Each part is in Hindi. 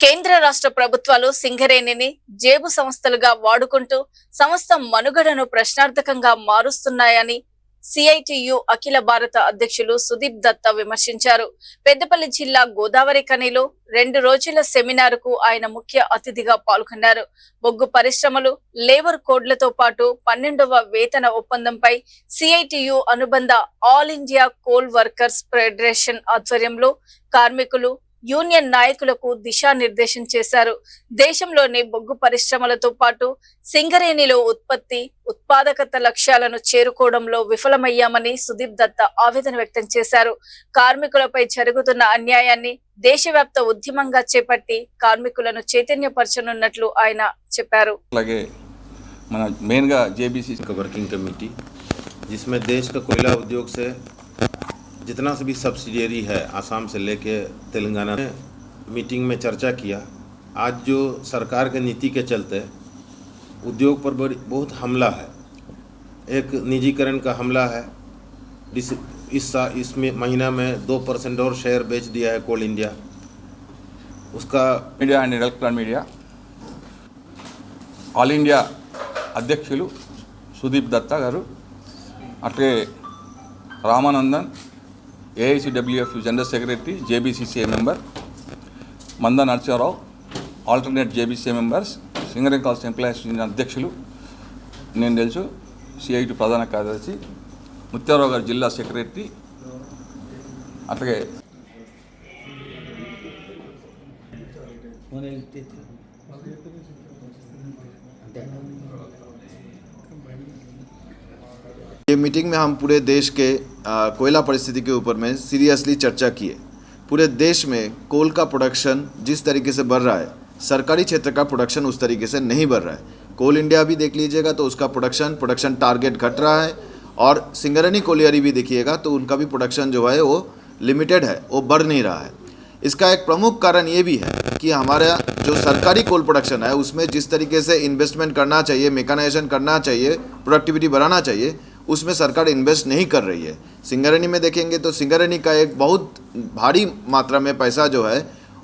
కేంద్ర రాష్ట్ర ప్రభుత్వాలు సింగరేణిని జేబు సంస్థలుగా వాడుకుంటూ సంస్థ మనుగడను ప్రశ్నార్థకంగా మారుస్తున్నాయని సిఐటియు అఖిల భారత అధ్యక్షులు సుదీప్ దత్తా విమర్శించారు. పెద్దపల్లి జిల్లా గోదావరి ఖనిలో 2 రోజుల సెమినార్కు ఆయన ముఖ్య అతిథిగా పాల్గొన్నారు. బొగ్గు పరిశ్రమలు, లేబర్ కోడ్లతో పాటు 12వ వేతన ఒప్పందంపై సిఐటియు అనుబంధ all India coal workers federation ఆధ్వర్యంలో కార్మికులు, యూనియన్ నాయకులకు దిశానిర్దేశం చేశారు. దేశంలోని బొగ్గు పరిశ్రమలతో పాటు సింగరేణిలో ఉత్పాదకత లక్ష్యాలను చేరుకోవడంలో విఫలమయ్యామని సుదీప్ దత్తా ఆవేదన వ్యక్తం చేశారు. కార్మికులపై జరుగుతున్న అన్యాయాన్ని దేశవ్యాప్త ఉద్యమంగా చేపట్టి కార్మికులను చైతన్యపరచనున్నట్లు ఆయన చెప్పారు. అలాగే మన మెయిన్ గా జేబీసీ वर्किंग कमेटी जिसमें देश का कोयला उद्योग से जितना भी सब्सिडियरी है आसाम से लेके तेलंगाना में मीटिंग में चर्चा किया। आज जो सरकार के नीति के चलते उद्योग पर बहुत हमला है, एक निजीकरण का हमला है। इस महीना में 2% और शेयर बेच दिया है कोल इंडिया। उसका media and electronic media all India అధ్యక్షులు సుదీప్ దత్తా గారు, అట్లే Ramanandan AICWF general secretary, JBCCI member, Manda Narasimharao alternate JBCI members, Singareni calls employees union అధ్యక్షులు, నేను తెలుసు సిఐటి ప్రధాన కార్యదర్శి, ముత్యారావు గారు జిల్లా సెక్రటరీ, అట్లాగే ये मीटिंग में हम पूरे देश के कोयला परिस्थिति के ऊपर में सीरियसली चर्चा किए। पूरे देश में कोल का प्रोडक्शन जिस तरीके से बढ़ रहा है, सरकारी क्षेत्र का प्रोडक्शन उस तरीके से नहीं बढ़ रहा है। कोल इंडिया भी देख लीजिएगा तो उसका प्रोडक्शन टारगेट घट रहा है, और सिंगरेनी कोलियरी भी देखिएगा तो उनका भी प्रोडक्शन जो है वो लिमिटेड है, वो बढ़ नहीं रहा है। इसका एक प्रमुख कारण ये भी है कि हमारा जो सरकारी कोल प्रोडक्शन है उसमें जिस तरीके से इन्वेस्टमेंट करना चाहिए, मेकानाइजेशन करना चाहिए, प्रोडक्टिविटी बढ़ाना चाहिए, उसमें सरकार इन्वेस्ट नहीं कर रही है। सिंगरेनी में देखेंगे तो सिंगरेनी का एक बहुत भारी मात्रा में पैसा जो है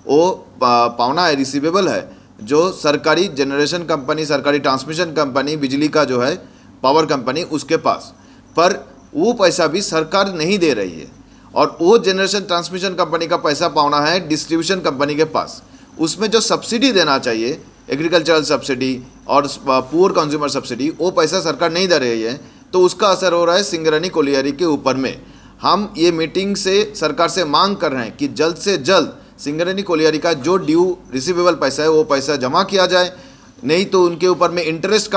वो पावना है, रिसीवेबल है, जो सरकारी जनरेशन कंपनी, सरकारी ट्रांसमिशन कंपनी, बिजली का जो है पावर कंपनी, उसके पास, पर वो पैसा भी सरकार नहीं दे रही है। और वो जनरेशन ट्रांसमिशन कंपनी का पैसा पावना है डिस्ट्रीब्यूशन कंपनी के पास। उसमें जो सब्सिडी देना चाहिए, एग्रीकल्चरल सब्सिडी और पुअर कंज्यूमर सब्सिडी, वो पैसा सरकार नहीं दे रही है, तो उसका असर हो रहा है सिंगरेनी कोलियरी के ऊपर में। हम ये मीटिंग से सरकार से मांग कर रहे हैं कि जल्द से जल्द सिंगरेनी कोलियरी का जो ड्यू रिसीवेबल पैसा है वो पैसा जमा किया जाए, नहीं तो उनके ऊपर में इंटरेस्ट का